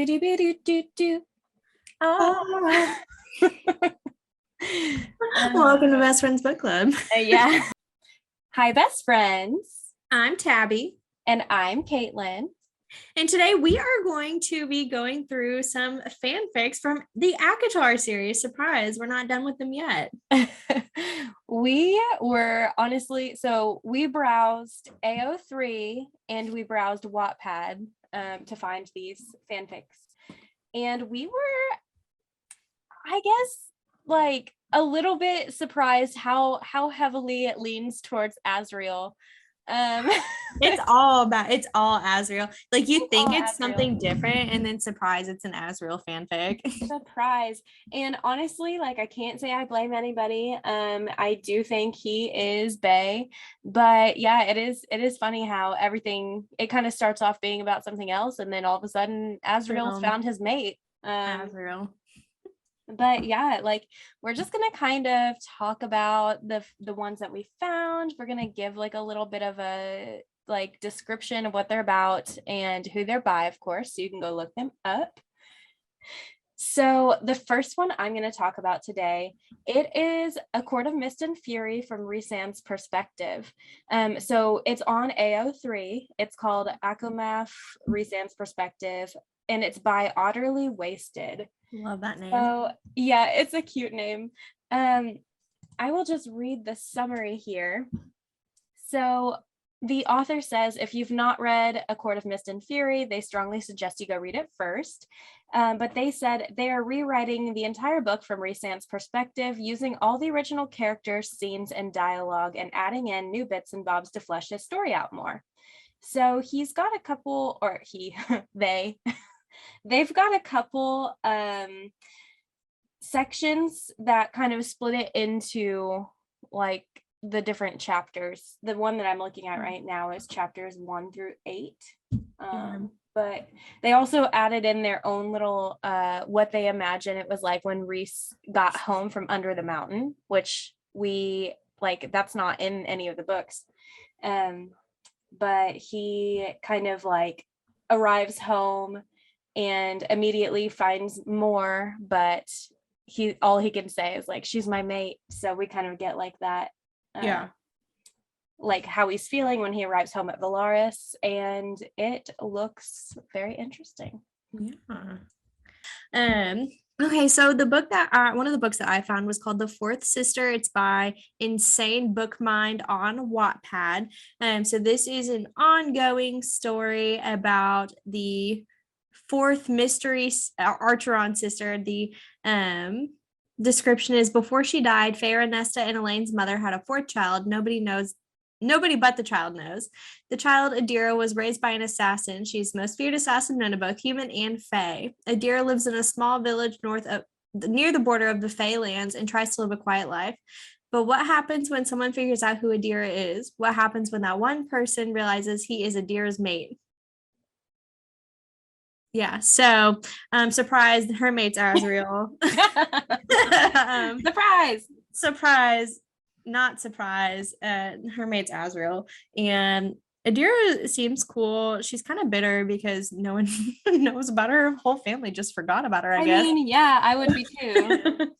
Do-do-do-do-do. Oh. Welcome to Best Friends Book Club. Yeah. Hi, best friends. I'm Tabby. And I'm Caitlin. And today we are going to be going through some fanfics from the ACOTAR series. Surprise, we're not done with them yet. We were honestly, so we browsed AO3 and we browsed Wattpad to find these fanfics. And we were, I guess, like a little bit surprised how heavily it leans towards Azriel. It's all Azriel. Like you think it's Azriel. Something different, and then surprise, it's an Azriel fanfic. Surprise. And honestly, like I can't say I blame anybody. I do think he is bae, but yeah, it is funny how everything, it kind of starts off being about something else, and then all of a sudden Azriel's found his mate. Azriel. But yeah, like we're just gonna kind of talk about the ones that we found. We're gonna give like a little bit of a like description of what they're about and who they're by, of course, so you can go look them up. So the first one I'm going to talk about today, it is A Court of Mist and Fury from Rhysand's Perspective. So it's on AO3. It's called ACOMAF Rhysand's Perspective, and it's by Utterly Wasted. Love that name. So yeah, it's a cute name. I will just read the summary here. So the author says, if you've not read A Court of Mist and Fury, they strongly suggest you go read it first. But they said they are rewriting the entire book from Rhysand's perspective, using all the original characters, scenes, and dialogue, and adding in new bits and bobs to flesh his story out more. So he's got a couple, or they've got a couple sections that kind of split it into like the different chapters. The one that I'm looking at right now is chapters 1 through 8. But they also added in their own little what they imagine it was like when Rhys got home from under the mountain, which we like, that's not in any of the books. But he kind of like arrives home and immediately finds more, but all he can say is like, she's my mate. So we kind of get like that. Like how he's feeling when he arrives home at Valaris, and it looks very interesting. Okay, so the book that one of the books that I found was called The Fourth Sister. It's by Insane Bookmind on Wattpad. So this is an ongoing story about the fourth mystery Archeron sister. The description is, before she died, Feyre, Nesta, and Elaine's mother had a fourth child. Nobody but the child knows. The child, Adira, was raised by an assassin. She's the most feared assassin known to both human and Fae. Adira lives in a small village near the border of the Fae lands and tries to live a quiet life. But what happens when someone figures out who Adira is? What happens when that one person realizes he is Adira's mate? Yeah, so surprise, her mate's Azriel. Surprise, not surprise. Her mate's Azriel, and Adira seems cool. She's kind of bitter because no one knows about her. Her whole family just forgot about her, I guess. mean, yeah, I would be too.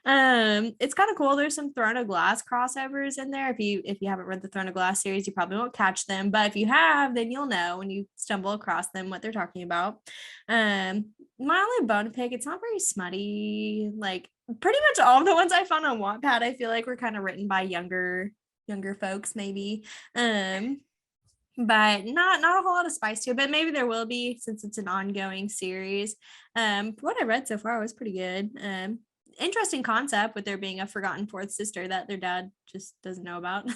It's kind of cool. There's some Throne of Glass crossovers in there. If you haven't read the Throne of Glass series, you probably won't catch them, but if you have, then you'll know when you stumble across them what they're talking about. My only bone to pick, it's not very smutty. Like pretty much all the ones I found on Wattpad, I feel like were kind of written by younger folks, maybe. But not a whole lot of spice to it, but maybe there will be since it's an ongoing series. What I read so far was pretty good. Interesting concept with there being a forgotten fourth sister that their dad just doesn't know about.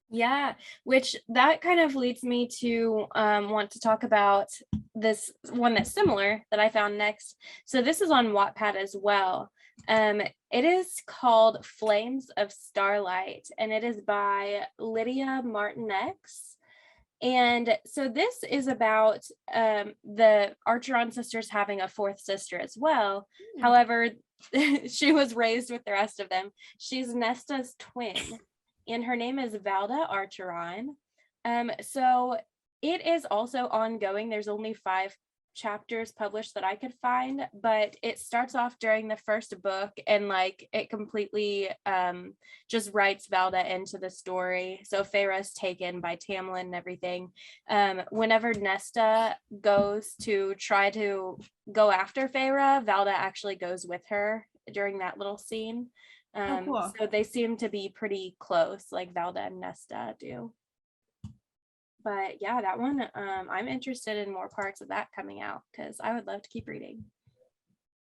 Yeah, which that kind of leads me to want to talk about this one that's similar that I found next. So this is on Wattpad as well. It is called Flames of Starlight, and it is by Lydia Martinex. And so this is about the Archeron sisters having a fourth sister as well. However, she was raised with the rest of them. She's Nesta's twin, and her name is Valda Archeron. So it is also ongoing. There's only 5 chapters published that I could find, but it starts off during the first book, and like it completely just writes Valda into the story. So Feyre's taken by Tamlin and everything. Whenever Nesta goes to try to go after Feyre, Valda actually goes with her during that little scene. Cool. So they seem to be pretty close, like Valda and Nesta do. But yeah, that one, I'm interested in more parts of that coming out because I would love to keep reading.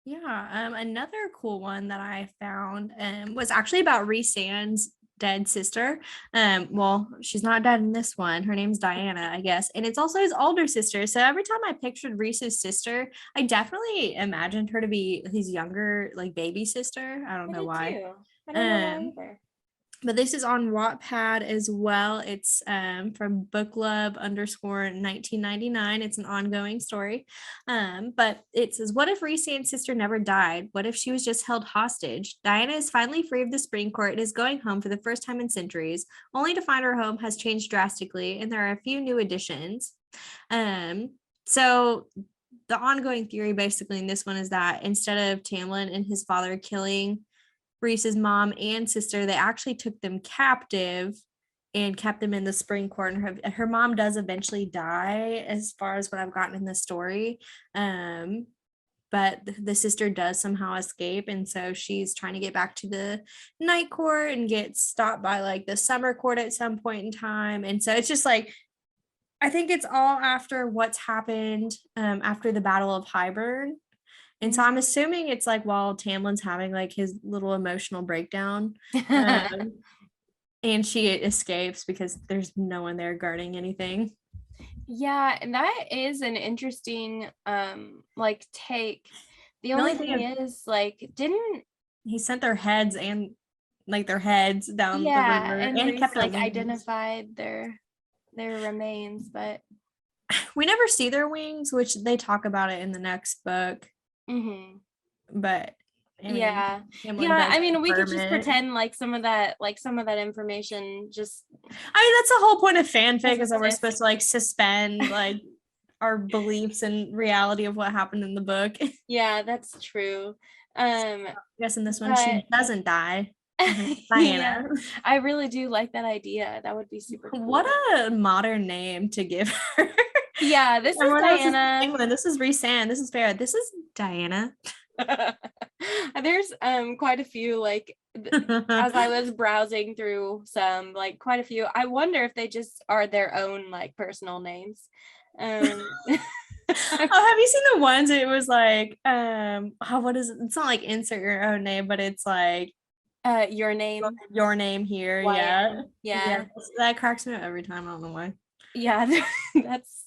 Yeah, another cool one that I found was actually about Rhysand's dead sister. Well, she's not dead in this one. Her name's Diana, I guess, and it's also his older sister. So every time I pictured Rhys's sister, I definitely imagined her to be his younger, like baby sister. I don't I know did why. too. I don't know why either. But this is on Wattpad as well. It's from booklove_1999. It's an ongoing story. But it says, what if Rhysand's sister never died? What if she was just held hostage? Diana is finally free of the Spring Court and is going home for the first time in centuries, only to find her home has changed drastically, and there are a few new additions. So the ongoing theory basically in this one is that instead of Tamlin and his father killing Rhys's mom and sister, they actually took them captive and kept them in the Spring Court. And her mom does eventually die, as far as what I've gotten in the story. But the sister does somehow escape, and so she's trying to get back to the Night Court and gets stopped by like the Summer Court at some point in time. And so it's just like, I think it's all after what's happened after the Battle of Highburn. And so I'm assuming it's like while Tamlin's having like his little emotional breakdown, and she escapes because there's no one there guarding anything. Yeah, and that is an interesting like take. The only thing is, like, didn't he sent their heads and like their heads down the river, and and he Rhys kept like their wings. identified their remains, but we never see their wings, which they talk about it in the next book. But I mean, yeah, I mean, we could just pretend like some of that information just, I mean, that's the whole point of fanfic, is that we're supposed to like suspend like our beliefs and reality of what happened in the book. Yeah, that's true. I guess in this one she doesn't die. Diana. Yeah, I really do like that idea. That would be super cool. What a modern name to give her. Yeah, this is Diana. England. This is Rhysand. This is Farrah. This is Diana. There's quite a few, like as I was browsing through some, like quite a few. I wonder if they just are their own like personal names. Oh, have you seen the ones? It was like what is it? It's not like insert your own name, but it's like your name here. Yeah, that cracks me up every time. I don't know why. Yeah, that's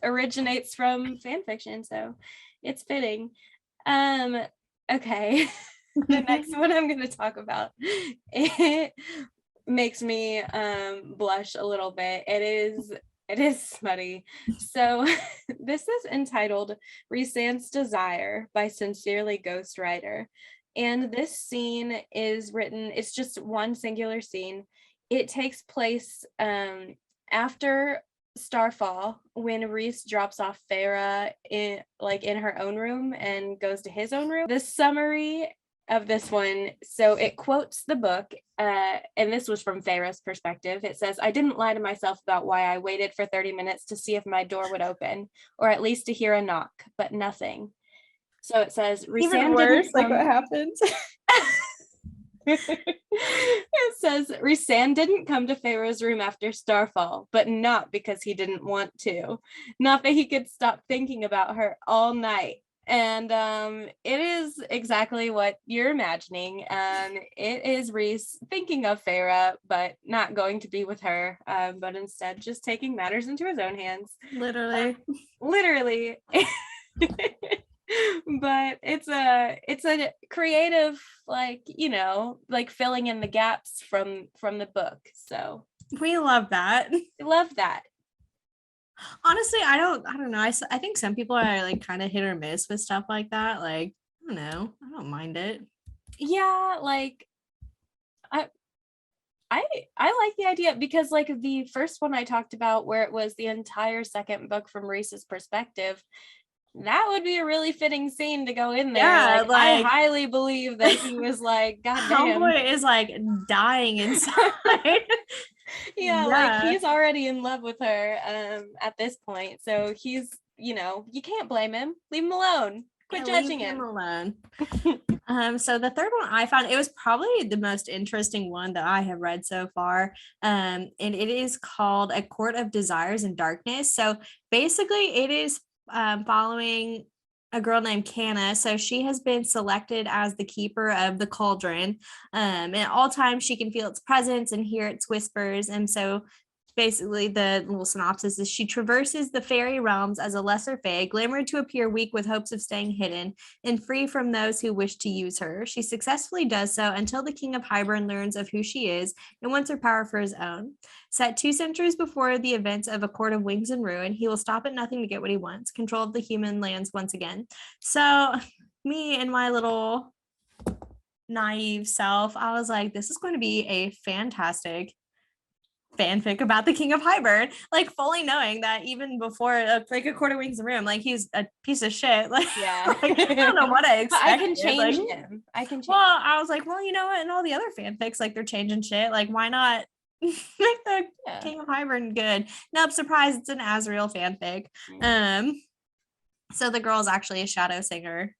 originates from fan fiction, so it's fitting. Okay. The next one I'm going to talk about, it makes me blush a little bit. It is smutty. So this is entitled Rhysand's Desire by Sincerely Ghostwriter. And this scene is written, it's just one singular scene. It takes place after Starfall, when Rhys drops off Feyre in her own room and goes to his own room. The summary of this one, so it quotes the book, and this was from Feyre's perspective. It says, I didn't lie to myself about why I waited for 30 minutes to see if my door would open, or at least to hear a knock, but nothing. So it says, even worse, like what happens? It says Rhysand didn't come to Feyre's room after Starfall, but not because he didn't want to. Not that he could stop thinking about her all night. And it is exactly what you're imagining. It is Rhys thinking of Feyre, but not going to be with her, but instead just taking matters into his own hands. Literally. But it's a creative, like, like filling in the gaps from the book. So we love that. Honestly, I don't know. I think some people are like kind of hit or miss with stuff like that. Like, I don't know. I don't mind it. Yeah, like I I like the idea because like the first one I talked about where it was the entire second book from Reese's perspective, that would be a really fitting scene to go in there. Yeah, Like I like highly believe that he was like, God damn. Homeboy is like dying inside. Yeah, like Yeah. he's already in love with her at this point. So he's, you can't blame him. Leave him alone. Quit Yeah, judging leave him him. alone. So the third one I found, it was probably the most interesting one that I have read so far. And it is called A Court of Desires and Darkness. So basically it is following a girl named Canna. So she has been selected as the keeper of the cauldron. And at all times she can feel its presence and hear its whispers. And so basically the little synopsis is she traverses the fairy realms as a lesser fae, glamored to appear weak with hopes of staying hidden and free from those who wish to use her. She successfully does so until the king of Hybern learns of who she is and wants her power for his own. Set 2 centuries before the events of A Court of Wings and Ruin, he will stop at nothing to get what he wants, control of the human lands once again. So me and my little naive self, I was like, this is going to be a fantastic fanfic about the King of Hybern, like fully knowing that even before like A Court of Wings and Ruin, like he's a piece of shit. Like, Yeah. like, I don't know what I expected. I can change like, him. I can change. Well, I was like, well, you know what? In all the other fanfics, like they're changing shit. Like, why not make the King of Hybern good? Nope, surprise, it's an Azrael fanfic. So the girl is actually a shadow singer.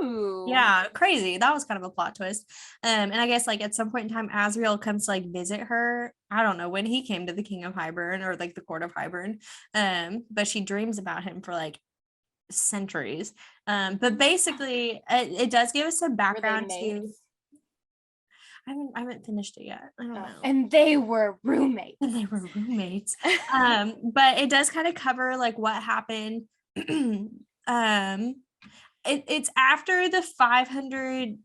Ooh. Yeah, crazy. That was kind of a plot twist. And I guess like at some point in time, Azrael comes to like visit her. I don't know when he came to the King of Hybern or like the Court of Hybern. But she dreams about him for like centuries. But basically it does give us some background to I haven't finished it yet. I don't know. And they were roommates. But it does kind of cover like what happened. It's after the 500,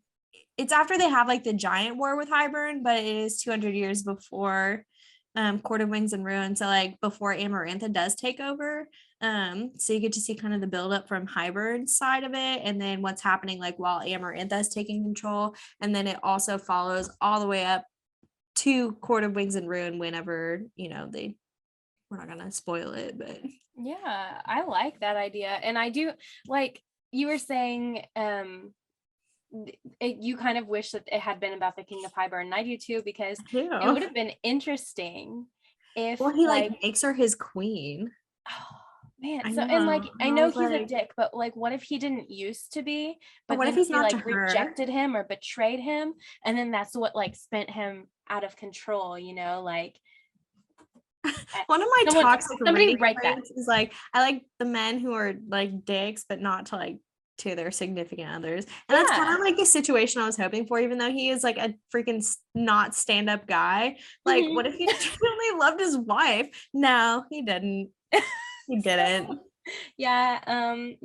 it's after they have like the giant war with Hybern, but it is 200 years before Court of Wings and Ruin. So like before Amarantha does take over. So you get to see kind of the buildup from Hybern's side of it and then what's happening like while Amarantha is taking control. And then it also follows all the way up to Court of Wings and Ruin whenever, we're not gonna spoil it, but yeah, I like that idea. And I do like you were saying you kind of wish that it had been about the King of Hybern, and I do too, because it would have been interesting if he like makes her his queen. Oh man, so and like I know he's a dick, but like what if he didn't used to be, but what if he's not like rejected him or betrayed him, and then that's what like spent him out of control, like one of my toxic somebody write that is like I like the men who are like dicks but not to like to their significant others, and that's kind of like the situation I was hoping for, even though he is like a freaking not stand-up guy. Like what if he truly loved his wife? No, he didn't. He didn't. Yeah, and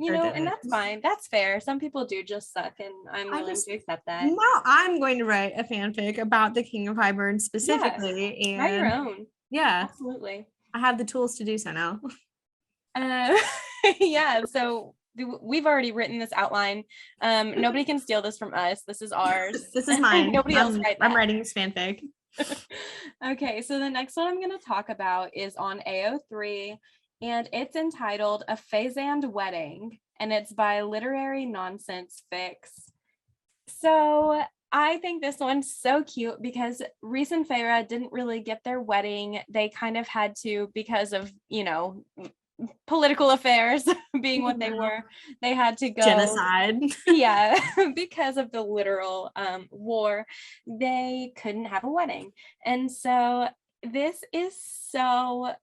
that's fine, that's fair. Some people do just suck, and I'm willing to accept that. Now I'm going to write a fanfic about the King of Hybern specifically. Yes, write your own. Yeah, absolutely. I have the tools to do so now. Yeah, so we've already written this outline. Nobody can steal this from us. This is ours. This is mine. Nobody else write that. I'm writing this fanfic. Okay, so the next one I'm going to talk about is on AO3, and it's entitled A Phasand Wedding, and it's by Literary Nonsense Fix. So I think this one's so cute because Reese and Feyre didn't really get their wedding. They kind of had to because of, political affairs being what they were. They had to go genocide. Yeah, because of the literal war. They couldn't have a wedding. And so this is so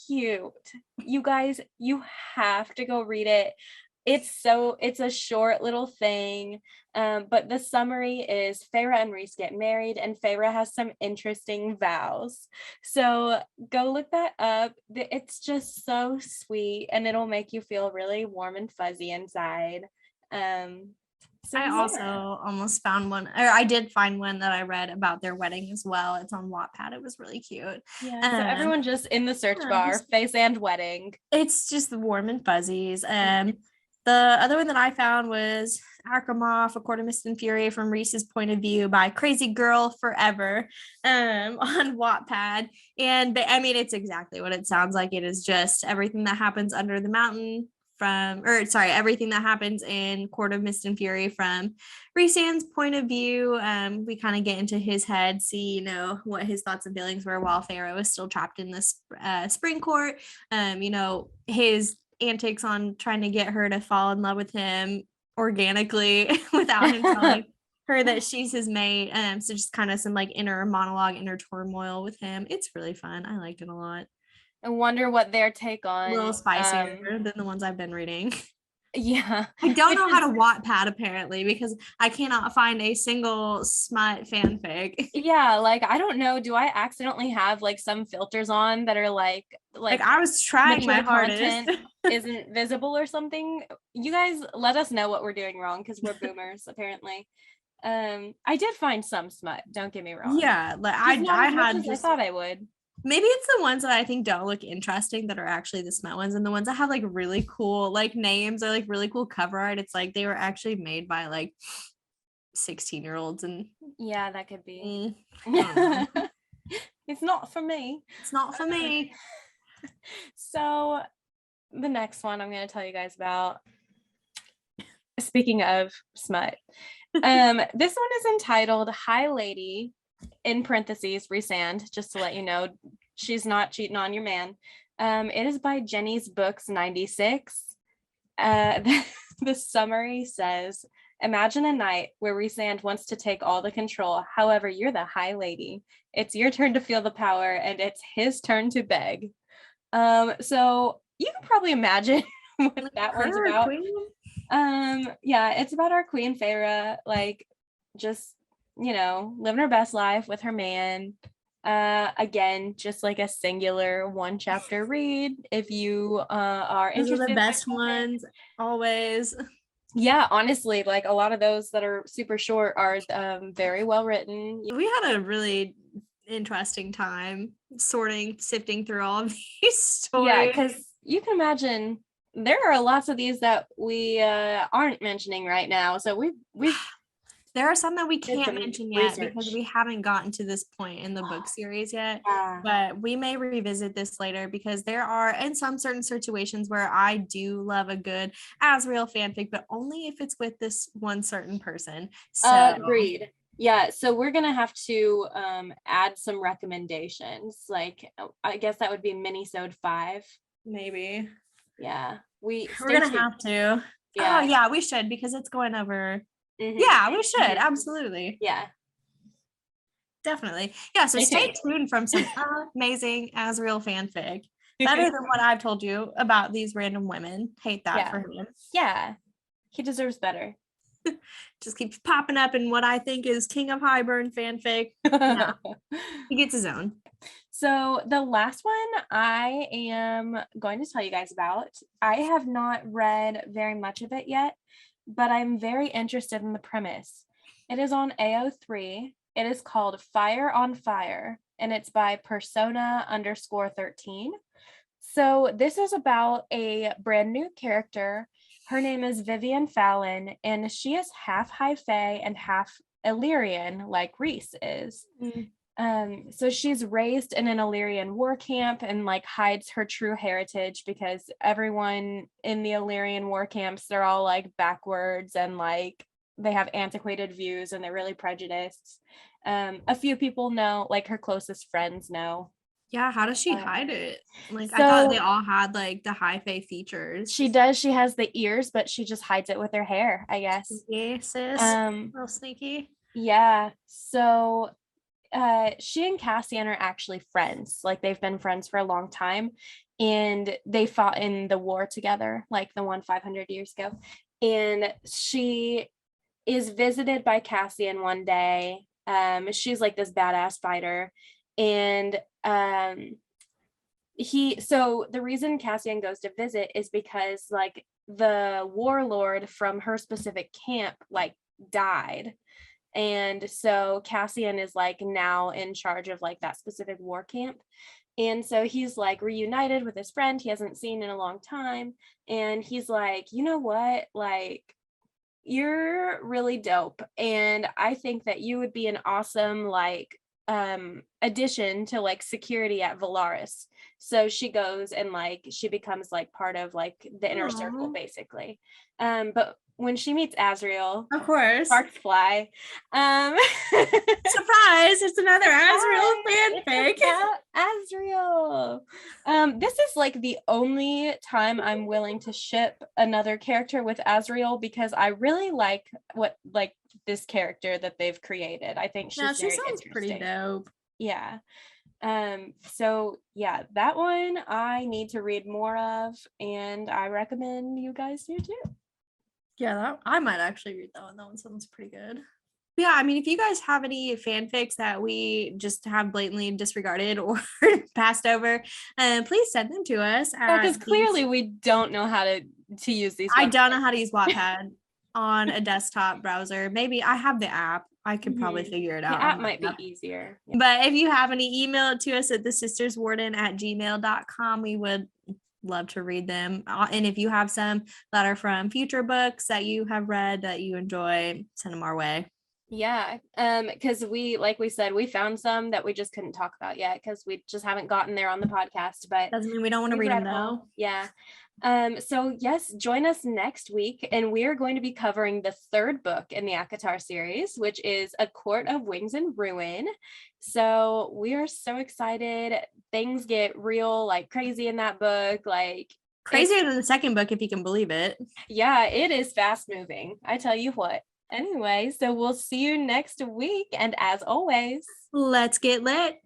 cute. You guys, you have to go read it. It's a short little thing, but the summary is Feyre and Reese get married, and Feyre has some interesting vows. So go look that up. It's just so sweet, and it'll make you feel really warm and fuzzy inside. I also almost found one, or I did find one that I read about their wedding as well. It's on Wattpad. It was really cute. Yeah, so everyone just in the search bar, Phasand Wedding. It's just the warm and fuzzies. The other one that I found was Akramoff, A Court of Mist and Fury from Reese's Point of View by Crazy Girl Forever on Wattpad. And I mean, it's exactly what it sounds like. It is just everything that happens under the mountain everything that happens in Court of Mist and Fury from Rhysand's point of view. We kind of get into his head, see, what his thoughts and feelings were while Pharaoh is still trapped in this spring court. His antics on trying to get her to fall in love with him organically without him telling her that she's his mate. So just kind of some like inner monologue, inner turmoil with him. It's really fun. I liked it a lot. I wonder what their take on A little spicier than the ones I've been reading. Yeah. I don't know how to Wattpad apparently because I cannot find a single smut fanfic. Yeah, like I don't know. Do I accidentally have like some filters on that are like I was trying my hardest. Isn't visible or something? You guys let us know what we're doing wrong because we're boomers apparently. I did find some smut, don't get me wrong. Yeah, like I thought I would. Maybe it's the ones that I think don't look interesting that are actually the smut ones, and the ones that have like really cool like names or like really cool cover art. It's like they were actually made by like 16-year-olds, and yeah, that could be. It's not for me. It's not for me. So the next one I'm going to tell you guys about, speaking of smut, this one is entitled High Lady, in parentheses, Rhysand, just to let you know she's not cheating on your man. It is by Jenny's Books 96. The summary says, imagine a night where Rhysand wants to take all the control. However, you're the High Lady. It's your turn to feel the power, and it's his turn to beg. So you can probably imagine what that one's about. Queen? Yeah, it's about our Queen Feyre, like just living her best life with her man. Again, just like a singular one chapter read if you are those interested. Are the best ones always. Yeah, honestly, like a lot of those that are super short are very well written. We had a really interesting time sifting through all of these stories. Yeah, because you can imagine there are lots of these that we aren't mentioning right now. So we've there are some that we can't mention yet because we haven't gotten to this point in the book series yet. But we may revisit this later because there are in some certain situations where I do love a good Asriel fanfic, but only if it's with this one certain person. So agreed. Yeah, so we're gonna have to add some recommendations. Like I guess that would be Minisode 5. Maybe. Yeah. We're gonna have to. Yeah. Oh yeah, we should because it's going over. Mm-hmm. Yeah, we should. Mm-hmm. Absolutely. Yeah. Definitely. Yeah, so stay tuned from some amazing Asriel fanfic. Better than what I've told you about these random women. Hate that for him. Yeah. He deserves better. Just keeps popping up in what I think is King of Highburn fanfic. Yeah. He gets his own. So the last one I am going to tell you guys about, I have not read very much of it yet, but I'm very interested in the premise. It is on AO3. It is called Fire on Fire, and it's by Persona_13. So this is about a brand new character. Her name is Vivian Fallon, and she is half High Fae and half Illyrian, like Rhys is. So she's raised in an Illyrian war camp and like hides her true heritage because everyone in the Illyrian war camps, they're all like backwards and like they have antiquated views and they're really prejudiced. A few people know, like her closest friends know. Yeah, how does she hide it? Like, so, I thought they all had like the high fae features. She does. She has the ears, but she just hides it with her hair, I guess. Yeah, sis. Real sneaky. Yeah. So she and Cassian are actually friends. Like they've been friends for a long time, and they fought in the war together, like the one 500 years ago. And she is visited by Cassian one day. She's like this badass fighter, and so the reason Cassian goes to visit is because like the warlord from her specific camp like died, and so Cassian is like now in charge of like that specific war camp. And so he's like reunited with his friend he hasn't seen in a long time, and he's like, you know what, like, you're really dope, and I think that you would be an awesome like addition to like security at Valaris. So she goes and like she becomes like part of like the inner circle Aw. basically. But when she meets Azriel, Of course. sparks fly. Surprise! It's another Azriel fanfic. It's about Azriel. This is like the only time I'm willing to ship another character with Azriel because I really like this character that they've created. I think she's She very sounds pretty interesting. dope. Yeah. So yeah, that one I need to read more of, and I recommend you guys do too. Yeah, I might actually read that one. That one sounds pretty good. Yeah, I mean, if you guys have any fanfics that we just have blatantly disregarded or passed over, please send them to us. Because clearly we don't know how to use these. I don't know how to use Wattpad on a desktop browser. Maybe I have the app. I could probably figure it out. The app might be easier. Yeah. But if you have any, email it to us at thesisterswarden@gmail.com. We would love to read them. And if you have some that are from future books that you have read that you enjoy, send them our way. Yeah, because like we said, we found some that we just couldn't talk about yet because we just haven't gotten there on the podcast, but doesn't mean we don't want to read them though. Yeah. So yes, join us next week, and we are going to be covering the third book in the ACOTAR series, which is A Court of Wings and Ruin. So we are so excited. Things get real like crazy in that book, like crazier than the second book, if you can believe it. Yeah, it is fast moving. I tell you what. Anyway, so we'll see you next week. And as always, let's get lit.